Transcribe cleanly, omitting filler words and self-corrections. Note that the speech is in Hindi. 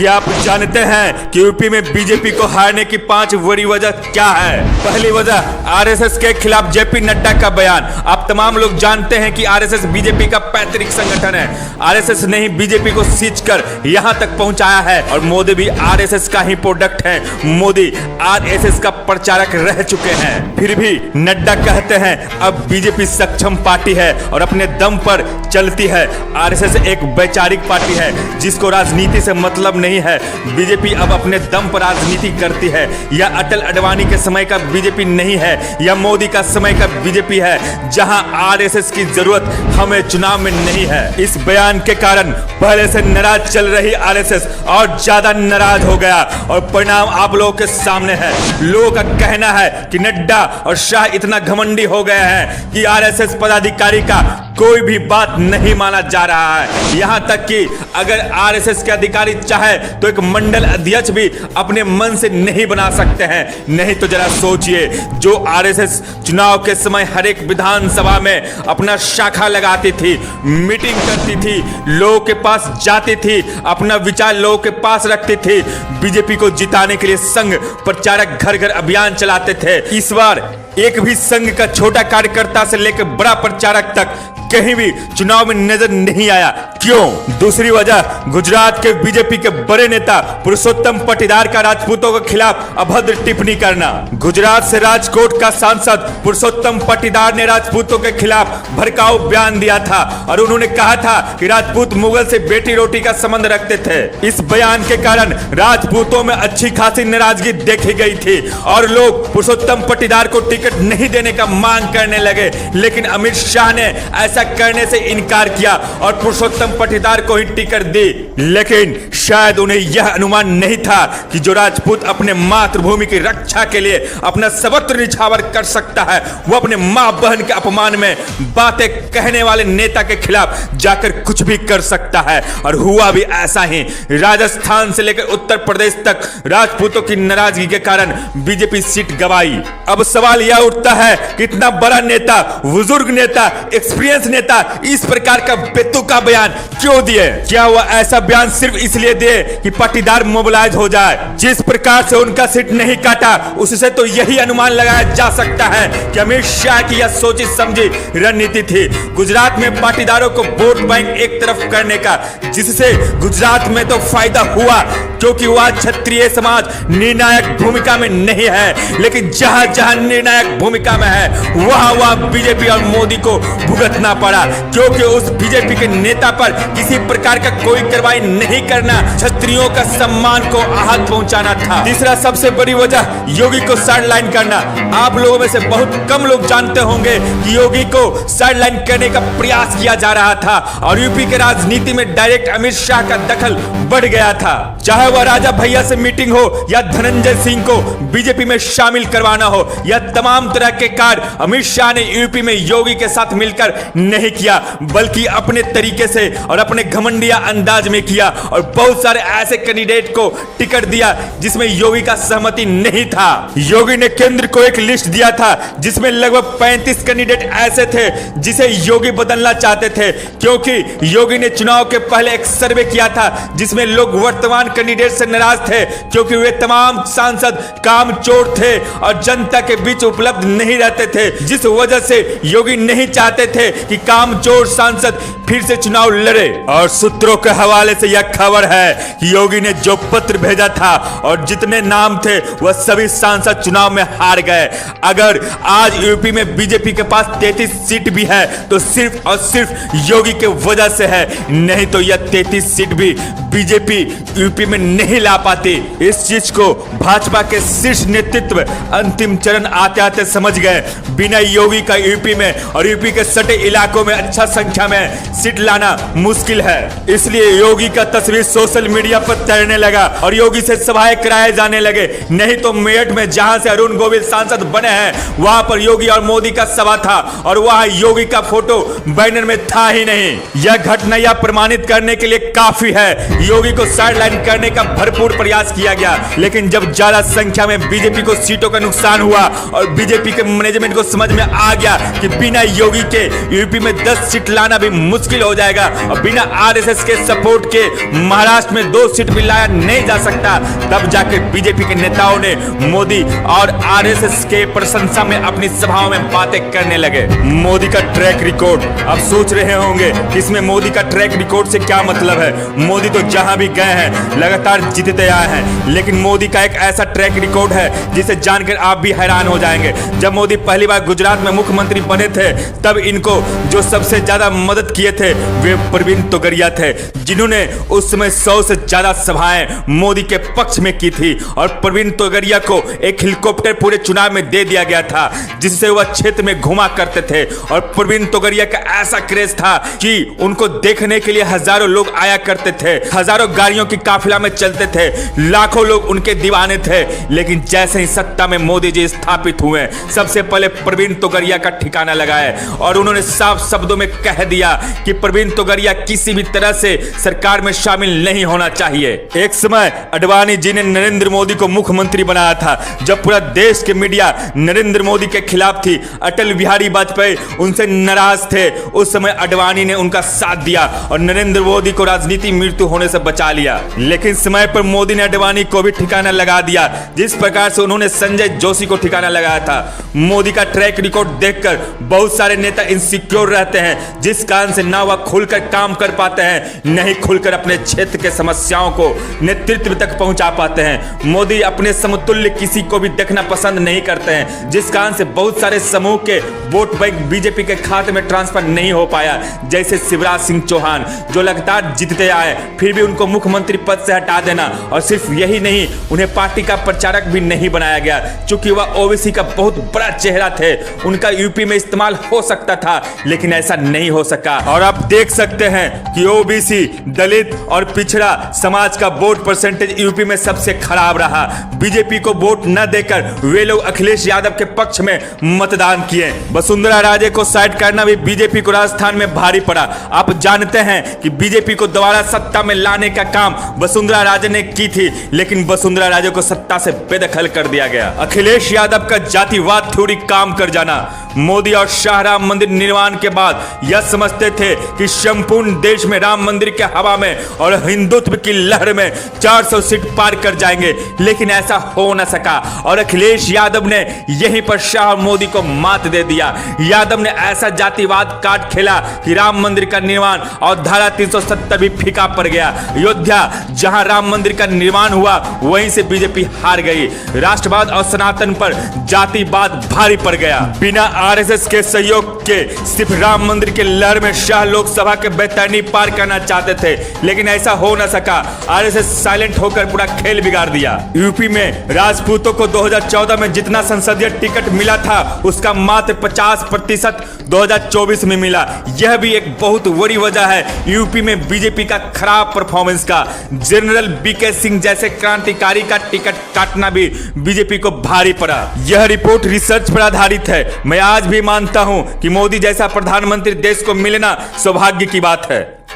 क्या आप जानते हैं कि यूपी में बीजेपी को हारने की 5 बड़ी वजह क्या है? पहली वजह आरएसएस के खिलाफ जेपी नड्डा का बयान। आप तमाम लोग जानते हैं कि आरएसएस बीजेपी का पैतृक संगठन है। आरएसएस ने ही बीजेपी को सींच कर यहां तक पहुंचाया है और मोदी भी आरएसएस का ही प्रोडक्ट है। मोदी आरएसएस का प्रचारक रह चुके हैं। फिर भी नड्डा कहते हैं अब बीजेपी सक्षम पार्टी है और अपने दम पर चलती है। आरएसएस एक वैचारिक पार्टी है जिसको राजनीति से मतलब नहीं है। बीजेपी अब अपने दम पर राजनीति करती है। यह अटल अडवाणी के समय का बीजेपी नहीं है, यह मोदी का समय का बीजेपी है जहां आरएसएस की जरूरत हमें चुनाव में नहीं है। इस बयान के कारण पहले से नाराज चल रही आरएसएस और ज्यादा नाराज हो गया और परिणाम आप लोगों के सामने है। लोगों का कहना है कि नड्डा और शाह इतना घमंडी हो गए हैं कि आरएसएस पदाधिकारी का कोई भी बात नहीं माना जा रहा है। यहां तक कि अगर आरएसएस के अधिकारी चाहे तो एक मंडल अध्यक्ष भी अपने मन से नहीं बना सकते हैं। नहीं तो जरा सोचिए, जो आरएसएस चुनाव के समय हर एक विधानसभा में अपना शाखा लगाती थी, मीटिंग करती थी, लोगों के पास जाती थी, अपना विचार लोगों के पास रखती थी, बीजेपी को जिताने के लिए संघ प्रचारक घर घर अभियान चलाते थे। इस बार एक भी संघ का छोटा कार्यकर्ता से लेकर बड़ा प्रचारक तक कहीं भी चुनाव में नजर नहीं आया। क्यों? दूसरी वजह गुजरात के बीजेपी के बड़े नेता पुरुषोत्तम पाटीदार का राजपूतों के खिलाफ अभद्र टिप्पणी करना। गुजरात से राजकोट का सांसद पुरुषोत्तम पाटीदार ने राजपूतों के खिलाफ भड़काऊ बयान दिया था और उन्होंने कहा था कि राजपूत मुगल से बेटी रोटी का संबंध रखते थे। इस बयान के कारण राजपूतों में अच्छी खासी नाराजगी देखी गई थी और लोग पुरुषोत्तम पाटीदार को टिकट नहीं देने का मांग करने लगे। लेकिन अमित शाह ने ऐसा करने से इनकार किया और पुरुषोत्तम पाटीदार को ही टिकट दी। लेकिन शायद उन्हें यह अनुमान नहीं था कि जो राजपूत अपने मातृभूमि की रक्षा के लिए अपना सर्वत्र निछावर कर सकता है, वो अपने मां बहन के अपमान में बातें कहने वाले नेता के खिलाफ जाकर कुछ भी कर सकता है। और हुआ भी ऐसा ही। राजस्थान से लेकर उत्तर प्रदेश तक राजपूतों की नाराजगी के कारण बीजेपी सीट गंवाई। अब सवाल यह उठता है कि इतना बड़ा नेता, बुजुर्ग नेता, एक्सपीरियंस नेता इस प्रकार का बेतुका बयान क्यों दिए? क्या वह ऐसा बयान सिर्फ इसलिए दिए कि पाटीदार मोबिलाइज हो जाए? जिस प्रकार से उनका सीट नहीं काटा, उससे तो यही अनुमान लगाया जा सकता है कि अमित शाह की यह सोची समझी रणनीति थी गुजरात में पाटीदारों को वोट बैंक एक तरफ करने का, जिससे गुजरात में तो फायदा हुआ क्योंकि वह क्षत्रिय समाज निर्णायक भूमिका में नहीं है। लेकिन जहां जहां निर्णायक भूमिका में है वहां वहां बीजेपी और मोदी को भुगतना पड़ा क्योंकि उस बीजेपी के नेता पर किसी प्रकार का कोई कार्रवाई नहीं करना क्षत्रियों का सम्मान को आहत पहुंचाना था। तीसरा सबसे बड़ी वजह योगी को साइडलाइन करना। आप लोगों में से बहुत कम लोग जानते होंगे कि योगी को साइडलाइन करने का प्रयास किया जा रहा था और यूपी के राजनीति में डायरेक्ट अमित शाह का दखल बढ़ गया था। चाहे वह राजा भैया से मीटिंग हो या धनंजय सिंह को बीजेपी में शामिल करवाना हो, यह तमाम तरह के कार्य अमित शाह ने यूपी में योगी के साथ मिलकर नहीं किया, बल्कि अपने तरीके से और अपने घमंडिया अंदाज में किया और बहुत सारे ऐसे कैंडिडेट को टिकट दिया जिसमें योगी का सहमति नहीं था। योगी ने केंद्र को एक लिस्ट दिया था जिसमें लगभग 35 कैंडिडेट ऐसे थे जिसे योगी बदलना चाहते थे, क्योंकि योगी ने चुनाव के पहले एक सर्वे किया था जिसमें लोग वर्तमान कैंडिडेट से नाराज थे क्योंकि वे तमाम सांसद कामचोर थे और जनता के बीच उपलब्ध नहीं रहते थे, जिस वजह से योगी नहीं चाहते थे कि कामचोर सांसद फिर से चुनाव लड़े। और सूत्रों के हवाले से यह खबर है कि योगी ने जो पत्र भेजा था और जितने नाम थे वह सभी सांसद चुनाव में हार गए। अगर आज यूपी में बीजेपी के पास 33 सीट भी है तो सिर्फ और सिर्फ योगी के वजह से है, नहीं तो यह 33 सीट भी बीजेपी यूपी में नहीं ला पाती। इस चीज को भाजपा के शीर्ष नेतृत्व अंतिम चरण आते आते समझ गए। बिना योगी का यूपी में और यूपी के सटे इलाकों में अच्छा संख्या में सीट लाना मुश्किल है। इसलिए योगी का तस्वीर सोशल मीडिया पर तैरने लगा और योगी से सभाएं कराए जाने लगे। नहीं तो मेरठ में जहां से अरुण गोविल सांसद बने हैं वहां पर योगी और मोदी का सभा था और वहां योगी का फोटो बैनर में था ही नहीं। यह घटना यह प्रमाणित करने के लिए काफी है। योगी को साइडलाइन करने का भरपूर प्रयास किया गया, लेकिन जब ज्यादा संख्या में बीजेपी को सीटों का नुकसान हुआ और बीजेपी के मैनेजमेंट को समझ में आ गया कि बिना योगी के यूपी में 10 सीट लाना भी मुश्किल हो जाएगा और बिना आरएसएस के सपोर्ट के महाराष्ट्र में 2 सीट भी लाया नहीं जा सकता, तब जाकर बीजेपी के नेताओं ने मोदी और आरएसएस के प्रशंसा में अपनी सभाओं में बातें करने लगे। मोदी का ट्रैक रिकॉर्ड, आप सोच रहे होंगे कि इसमें मोदी का ट्रैक रिकॉर्ड से क्या मतलब है। मोदी तो जहां भी गए हैं लगातार जीतते आए हैं, लेकिन मोदी का एक ऐसा ट्रैक रिकॉर्ड है जिसे जानकर आप भी हैरान हो जाएंगे। जब मोदी पहली बार गुजरात में मुख्यमंत्री बने थे तब इनको जो सबसे ज्यादा मदद किए थे वे प्रवीण तोगड़िया थे, जिन्होंने उस समय 100 से ज्यादा सभाएं मोदी के पक्ष में की थी और प्रवीण तोगड़िया को एक हेलीकॉप्टर पूरे चुनाव में दे दिया गया था जिससे वह क्षेत्र में घुमा करते थे और प्रवीण तोगड़िया का ऐसा क्रेज था कि उनको देखने के लिए हजारों लोग आया करते थे, हजारों गाड़ियों की काफिला में चलते थे, लाखों लोग उनके दीवाने थे। लेकिन जैसे ही सत्ता में मोदी जी स्थापित हुए सबसे पहले प्रवीण तोगड़िया का ठिकाना लगाए और उन्होंने साफ शब्दों में कह दिया कि प्रवीण तोगड़िया किसी भी तरह से सरकार में शामिल नहीं होना चाहिए। एक समय अडवाणी जी ने नरेंद्र मोदी को मुख्यमंत्री बनाया था जब पूरा देश के मीडिया नरेंद्र मोदी के खिलाफ थी, अटल बिहारी वाजपेयी उनसे नाराज थे। उस समय अडवाणी ने उनका साथ दिया और नरेंद्र मोदी को राजनीति मृत्यु होने से बचा लिया। लेकिन समय पर मोदी ने अडवाणी को भी ठिकाना लगा दिया जिस प्रकार से उन्होंने संजय जोशी को ठिकाना लगाया था। मोदी का ट्रैक रिकॉर्ड देखकर बहुत सारे नेता इनसिक्योर रहते हैं, जिस कारण से ना वह खुलकर काम कर पाते हैं, नहीं खुलकर अपने क्षेत्र के समस्याओं को नेतृत्व तक पहुंचा पाते हैं। मोदी अपने समतुल्य किसी को भी देखना पसंद नहीं करते हैं, जिस कारण से बहुत सारे समूह के वोट बैंक बीजेपी के खाते में ट्रांसफर नहीं हो पाया। जैसे शिवराज सिंह चौहान जो लगातार जीतते आए फिर भी उनको मुख्यमंत्री पद से हटा देना, और सिर्फ यही नहीं उन्हें पार्टी का प्रचारक भी नहीं बनाया गया क्योंकि वह ओबीसी का बहुत बड़ा चेहरा थे, उनका यूपी में इस्तेमाल हो सकता था लेकिन ऐसा नहीं हो सका। और आप देख सकते हैं कि ओबीसी, दलित और पिछड़ा समाज का वोट परसेंटेज यूपी में सबसे खराब रहा। बीजेपी को वोट न देकर वे लोग अखिलेश यादव के पक्ष में मतदान किए। वसुंधरा राजे को साइड करना भी बीजेपी को राजस्थान में भारी पड़ा। आप जानते हैं कि बीजेपी को दोबारा सत्ता में लाने का काम वसुंधरा राजे ने की थी, लेकिन वसुंधरा राजे को सत्ता से बेदखल कर दिया गया। अखिलेश यादव का जातिवाद थ्योरी काम कर जाना। मोदी और शाह राम मंदिर निर्माण के बाद यह समझते थे कि संपूर्ण देश में राम मंदिर के हवा में और हिंदुत्व की लहर में 400 सीट पार कर जाएंगे, लेकिन ऐसा हो न सका और अखिलेश यादव ने यहीं पर शाह और मोदी को मात दे दिया। यादव ने ऐसा जातिवाद काट खेला कि राम मंदिर का निर्माण और धारा 370 भी फीका पड़ गया। अयोध्या जहां राम मंदिर का निर्माण हुआ वहीं से बीजेपी हार गई। राष्ट्रवाद और सनातन पर जातिवाद भारी पड़ गया। बिना आरएसएस के सहयोग के सिर्फ राम मंदिर के लहर में शाह लोकसभा के बैतरनी पार करना चाहते थे, लेकिन ऐसा हो न सका। आरएसएस साइलेंट होकर पूरा खेल बिगाड़ दिया। यूपी में राजपूतों को 2014 में जितना संसदीय टिकट मिला था उसका मात्र 50% 2024 में मिला। यह भी एक बहुत बड़ी वजह है यूपी में बीजेपी का खराब परफॉर्मेंस का। जनरल बीके सिंह जैसे क्रांतिकारी का टिकट काटना भी बीजेपी को भारी पड़ा। यह रिपोर्ट रिसर्च पर आधारित है। मैं आज भी मानता हूं कि मोदी जैसा प्रधानमंत्री देश को मिलना सौभाग्य की बात है।